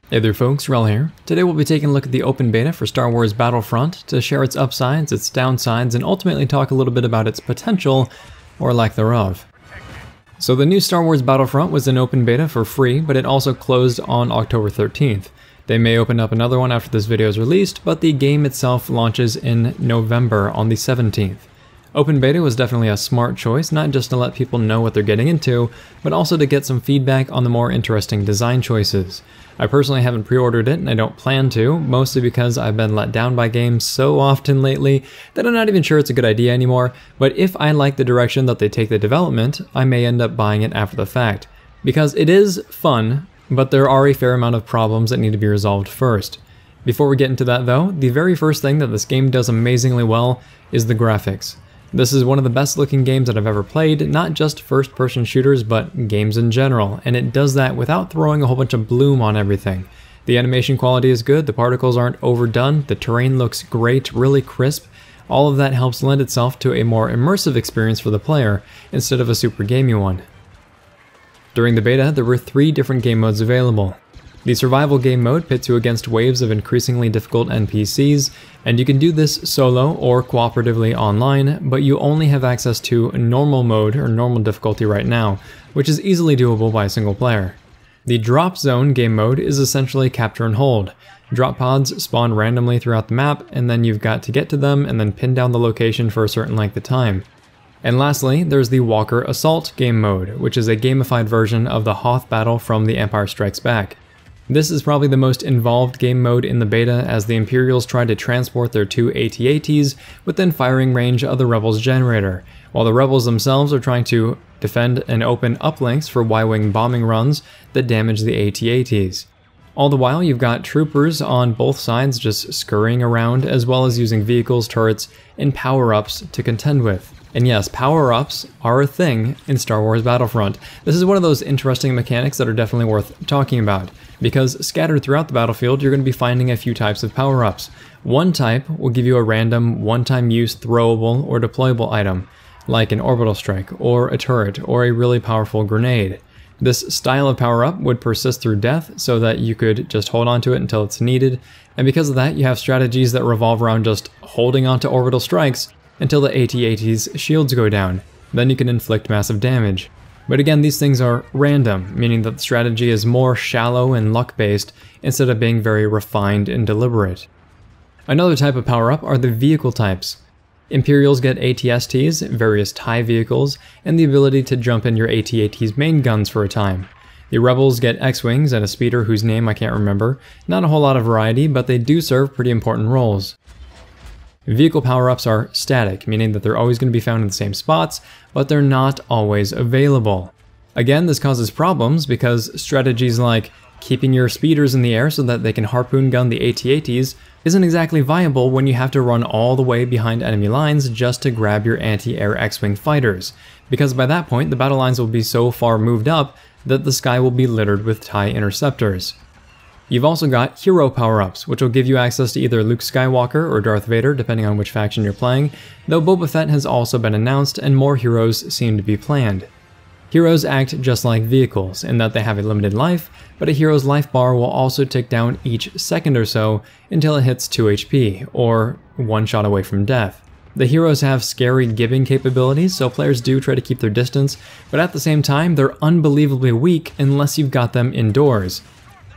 Hey there folks, Rel here. Today we'll be taking a look at the open beta for Star Wars Battlefront to share its upsides, its downsides, and ultimately talk a little bit about its potential, or lack thereof. So the new Star Wars Battlefront was in open beta for free, but it also closed on October 13th. They may open up another one after this video is released, but the game itself launches in November on the 17th. Open beta was definitely a smart choice, not just to let people know what they're getting into, but also to get some feedback on the more interesting design choices. I personally haven't pre-ordered it, and I don't plan to, mostly because I've been let down by games so often lately that I'm not even sure it's a good idea anymore, but if I like the direction that they take the development, I may end up buying it after the fact. Because it is fun, but there are a fair amount of problems that need to be resolved first. Before we get into that though, the very first thing that this game does amazingly well is the graphics. This is one of the best looking games that I've ever played, not just first person shooters, but games in general, and it does that without throwing a whole bunch of bloom on everything. The animation quality is good, the particles aren't overdone, the terrain looks great, really crisp. All of that helps lend itself to a more immersive experience for the player, instead of a super gamey one. During the beta, there were 3 different game modes available. The survival game mode pits you against waves of increasingly difficult NPCs, and you can do this solo or cooperatively online, but you only have access to normal mode or normal difficulty right now, which is easily doable by a single player. The drop zone game mode is essentially capture and hold. Drop pods spawn randomly throughout the map, and then you've got to get to them and then pin down the location for a certain length of time. And lastly, there's the Walker Assault game mode, which is a gamified version of the Hoth battle from The Empire Strikes Back. This is probably the most involved game mode in the beta, as the Imperials try to transport their 2 AT-ATs within firing range of the Rebels' generator, while the Rebels themselves are trying to defend and open uplinks for Y-wing bombing runs that damage the AT-ATs. All the while, you've got troopers on both sides just scurrying around, as well as using vehicles, turrets, and power-ups to contend with. And yes, power-ups are a thing in Star Wars Battlefront. This is one of those interesting mechanics that are definitely worth talking about, because scattered throughout the battlefield, you're going to be finding a few types of power-ups. One type will give you a random, one-time use throwable or deployable item, like an orbital strike, or a turret, or a really powerful grenade. This style of power-up would persist through death, so that you could just hold onto it until it's needed, and because of that, you have strategies that revolve around just holding onto orbital strikes until the AT-AT's shields go down. Then you can inflict massive damage. But again, these things are random, meaning that the strategy is more shallow and luck-based instead of being very refined and deliberate. Another type of power-up are the vehicle types. Imperials get AT-STs, various TIE vehicles, and the ability to jump in your AT-AT's main guns for a time. The Rebels get X-Wings and a speeder whose name I can't remember. Not a whole lot of variety, but they do serve pretty important roles. Vehicle power-ups are static, meaning that they're always going to be found in the same spots, but they're not always available. Again, this causes problems because strategies like keeping your speeders in the air so that they can harpoon gun the AT-ATs isn't exactly viable when you have to run all the way behind enemy lines just to grab your anti-air X-Wing fighters, because by that point the battle lines will be so far moved up that the sky will be littered with TIE interceptors. You've also got hero power-ups, which will give you access to either Luke Skywalker or Darth Vader, depending on which faction you're playing, though Boba Fett has also been announced and more heroes seem to be planned. Heroes act just like vehicles, in that they have a limited life, but a hero's life bar will also tick down each second or so until it hits 2 HP, or 1 shot away from death. The heroes have scary giving capabilities, so players do try to keep their distance, but at the same time, they're unbelievably weak unless you've got them indoors.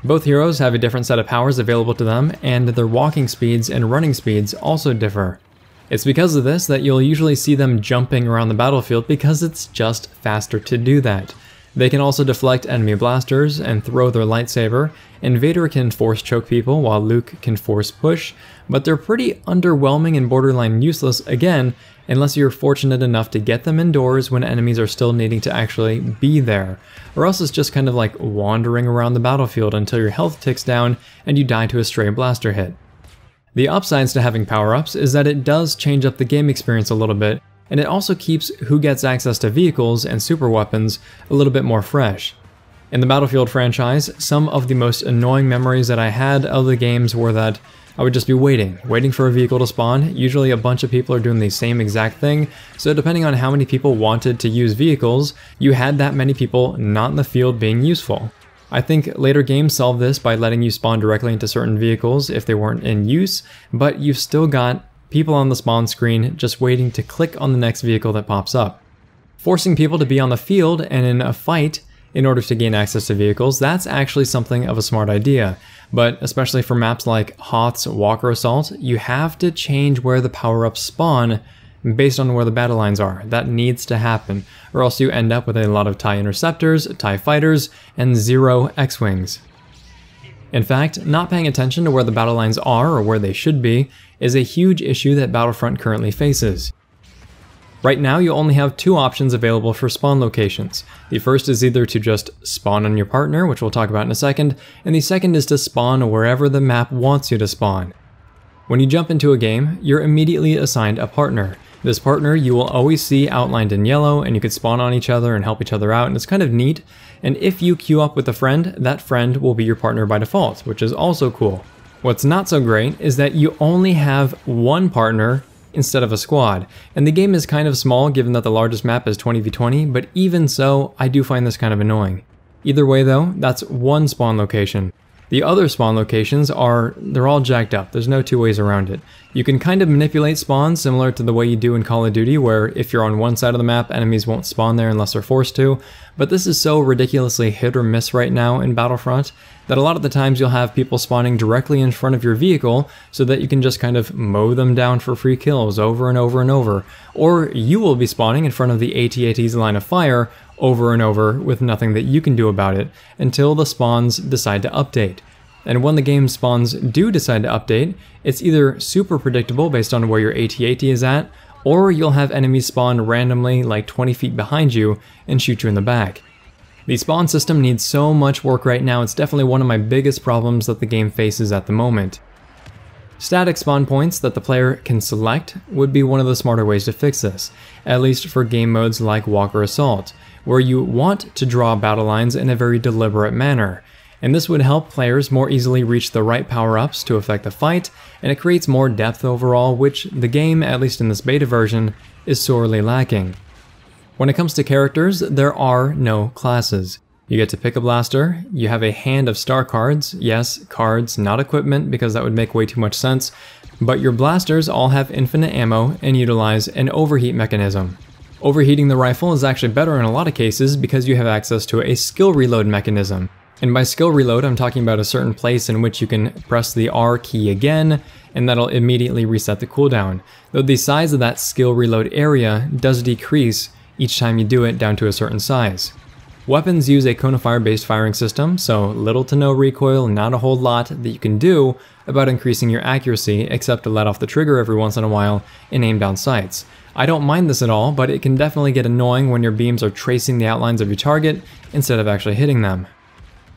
Both heroes have a different set of powers available to them, and their walking speeds and running speeds also differ. It's because of this that you'll usually see them jumping around the battlefield because it's just faster to do that. They can also deflect enemy blasters and throw their lightsaber, and Vader can force choke people while Luke can force push, but they're pretty underwhelming and borderline useless again, unless you're fortunate enough to get them indoors when enemies are still needing to actually be there, or else it's just kind of like wandering around the battlefield until your health ticks down and you die to a stray blaster hit. The upsides to having power-ups is that it does change up the game experience a little bit, and it also keeps who gets access to vehicles and super weapons a little bit more fresh. In the Battlefield franchise, some of the most annoying memories that I had of the games were that I would just be waiting for a vehicle to spawn. Usually a bunch of people are doing the same exact thing, so depending on how many people wanted to use vehicles, you had that many people not in the field being useful. I think later games solved this by letting you spawn directly into certain vehicles if they weren't in use, but you've still got people on the spawn screen just waiting to click on the next vehicle that pops up. Forcing people to be on the field and in a fight in order to gain access to vehicles, that's actually something of a smart idea. But especially for maps like Hoth's Walker Assault, you have to change where the power-ups spawn based on where the battle lines are. That needs to happen, or else you end up with a lot of TIE Interceptors, TIE Fighters, and 0 X-Wings. In fact, not paying attention to where the battle lines are or where they should be is a huge issue that Battlefront currently faces. Right now, you only have 2 options available for spawn locations. The first is either to just spawn on your partner, which we'll talk about in a second, and the second is to spawn wherever the map wants you to spawn. When you jump into a game, you're immediately assigned a partner. This partner you will always see outlined in yellow, and you can spawn on each other and help each other out, and it's kind of neat. And if you queue up with a friend, that friend will be your partner by default, which is also cool. What's not so great is that you only have one partner instead of a squad, and the game is kind of small given that the largest map is 20v20, but even so, I do find this kind of annoying. Either way though, that's one spawn location. The other spawn locations they're all jacked up, there's no two ways around it. You can kind of manipulate spawns similar to the way you do in Call of Duty, where if you're on one side of the map, enemies won't spawn there unless they're forced to, but this is so ridiculously hit or miss right now in Battlefront that a lot of the times you'll have people spawning directly in front of your vehicle so that you can just kind of mow them down for free kills over and over and over, or you will be spawning in front of the AT-AT's line of fire over and over with nothing that you can do about it until the spawns decide to update. And when the game spawns do decide to update, it's either super predictable based on where your AT-AT is at, or you'll have enemies spawn randomly like 20 feet behind you and shoot you in the back. The spawn system needs so much work right now, it's definitely one of my biggest problems that the game faces at the moment. Static spawn points that the player can select would be one of the smarter ways to fix this, at least for game modes like Walker Assault, where you want to draw battle lines in a very deliberate manner. And this would help players more easily reach the right power-ups to affect the fight, and it creates more depth overall, which the game, at least in this beta version, is sorely lacking. When it comes to characters, there are no classes. You get to pick a blaster, you have a hand of star cards, yes, cards, not equipment, because that would make way too much sense, but your blasters all have infinite ammo and utilize an overheat mechanism. Overheating the rifle is actually better in a lot of cases because you have access to a skill reload mechanism. And by skill reload, I'm talking about a certain place in which you can press the R key again, and that'll immediately reset the cooldown, though the size of that skill reload area does decrease each time you do it down to a certain size. Weapons use a cone of fire based firing system, so little to no recoil, not a whole lot that you can do about increasing your accuracy except to let off the trigger every once in a while and aim down sights. I don't mind this at all, but it can definitely get annoying when your beams are tracing the outlines of your target instead of actually hitting them.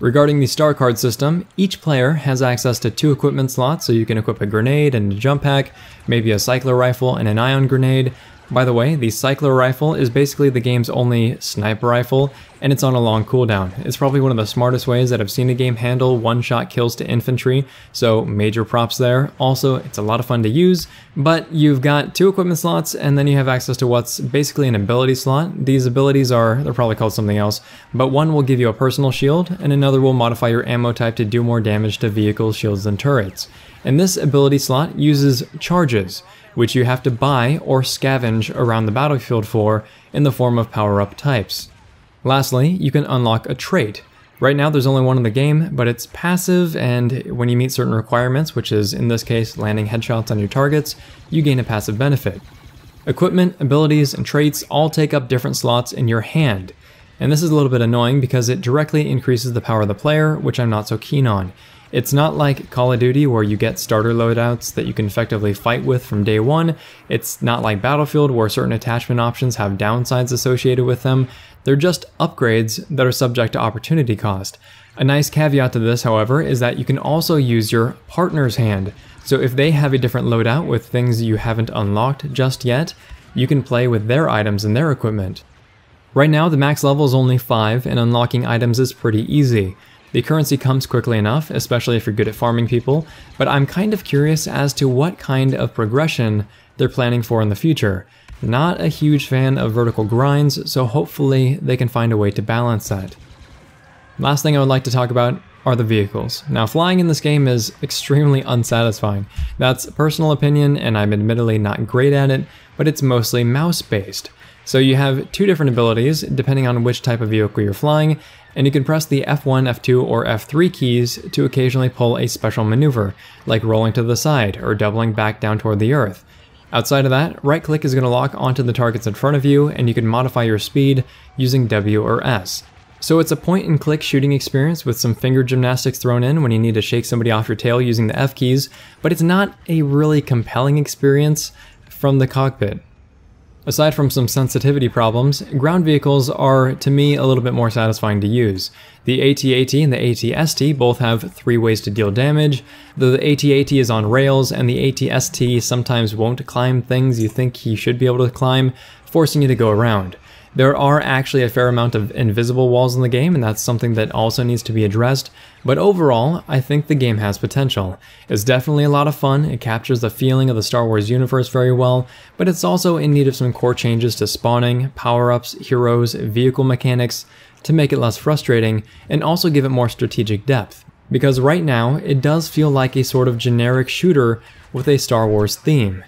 Regarding the star card system, each player has access to 2 equipment slots, so you can equip a grenade and a jump pack, maybe a cycler rifle and an ion grenade. By the way, the cycler rifle is basically the game's only sniper rifle, and it's on a long cooldown. It's probably one of the smartest ways that I've seen a game handle one-shot kills to infantry, so major props there. Also, it's a lot of fun to use, but you've got 2 equipment slots, and then you have access to what's basically an ability slot. These abilities they're probably called something else, but one will give you a personal shield, and another will modify your ammo type to do more damage to vehicles, shields, and turrets. And this ability slot uses charges, which you have to buy or scavenge around the battlefield for in the form of power-up types. Lastly, you can unlock a trait. Right now there's only one in the game, but it's passive, and when you meet certain requirements, which is in this case landing headshots on your targets, you gain a passive benefit. Equipment, abilities, and traits all take up different slots in your hand, and this is a little bit annoying because it directly increases the power of the player, which I'm not so keen on. It's not like Call of Duty where you get starter loadouts that you can effectively fight with from day one. It's not like Battlefield where certain attachment options have downsides associated with them. They're just upgrades that are subject to opportunity cost. A nice caveat to this, however, is that you can also use your partner's hand. So if they have a different loadout with things you haven't unlocked just yet, you can play with their items and their equipment. Right now the max level is only 5 and unlocking items is pretty easy. The currency comes quickly enough, especially if you're good at farming people, but I'm kind of curious as to what kind of progression they're planning for in the future. Not a huge fan of vertical grinds, so hopefully they can find a way to balance that. Last thing I would like to talk about are the vehicles. Now, flying in this game is extremely unsatisfying. That's personal opinion, and I'm admittedly not great at it, but it's mostly mouse-based. So you have two different abilities depending on which type of vehicle you're flying, and you can press the F1, F2, or F3 keys to occasionally pull a special maneuver, like rolling to the side or doubling back down toward the earth. Outside of that, right click is going to lock onto the targets in front of you, and you can modify your speed using W or S. So it's a point and click shooting experience with some finger gymnastics thrown in when you need to shake somebody off your tail using the F keys, but it's not a really compelling experience from the cockpit. Aside from some sensitivity problems, ground vehicles are, to me, a little bit more satisfying to use. The AT-AT and the AT-ST both have 3 ways to deal damage, though the AT-AT is on rails and the AT-ST sometimes won't climb things you think he should be able to climb, forcing you to go around. There are actually a fair amount of invisible walls in the game, and that's something that also needs to be addressed, but overall, I think the game has potential. It's definitely a lot of fun, it captures the feeling of the Star Wars universe very well, but it's also in need of some core changes to spawning, power-ups, heroes, vehicle mechanics, to make it less frustrating, and also give it more strategic depth. Because right now, it does feel like a sort of generic shooter with a Star Wars theme.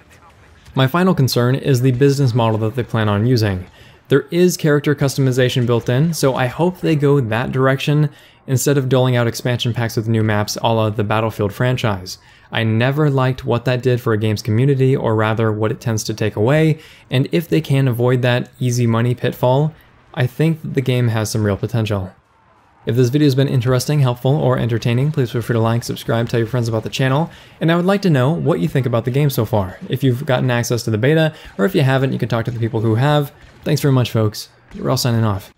My final concern is the business model that they plan on using. There is character customization built in, so I hope they go that direction instead of doling out expansion packs with new maps a la the Battlefield franchise. I never liked what that did for a game's community, or rather what it tends to take away, and if they can avoid that easy money pitfall, I think that the game has some real potential. If this video has been interesting, helpful, or entertaining, please feel free to like, subscribe, tell your friends about the channel, and I would like to know what you think about the game so far. If you've gotten access to the beta, or if you haven't, you can talk to the people who have. Thanks very much, folks. We're all signing off.